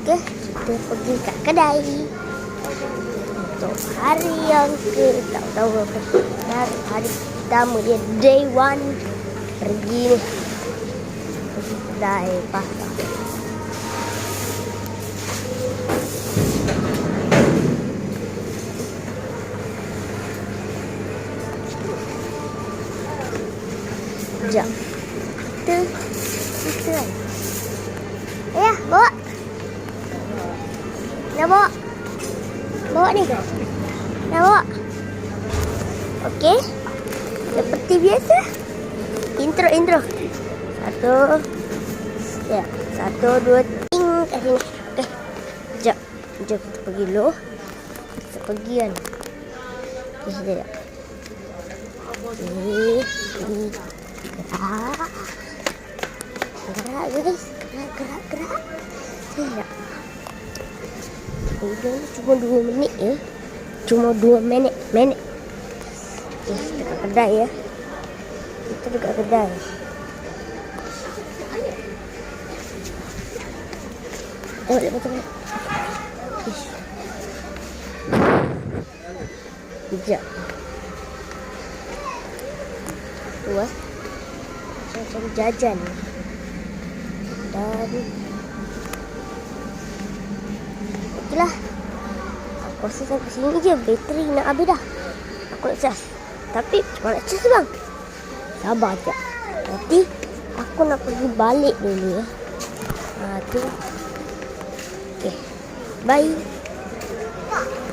Okey, kita pergi kat kedai. Untuk hari yang tak tahu apa. Hari pertama dia day 1 pergi ni. Pergi kedai pasar. Sekejap. Kita kan. Ayah, bawa. Nak bawa. Bawa ni ke? Nak bawa. Okey. Seperti biasa. Intro. Satu. Ya. 1, 2, ting. Kat sini. Okey. Sekejap. Jom kita pergi dulu. Kita pergi kan. Okey, sekejap. Okey. Gerak guys. Gerak. Sekejap. Ini cuma 2 minit ya. Cuma 2 minit. Okey, dekat kedai ya. Kita dekat kedai. Tengok betul. Sekejap. Tu macam jajan. Dan okeylah. Aku rasa sampai sini je. Bateri nak habis dah. Aku nak charge. Tapi macam mana nak charge bang? Sabar je. Nanti aku nak pergi balik dulu ya. Tu. Okay. Bye.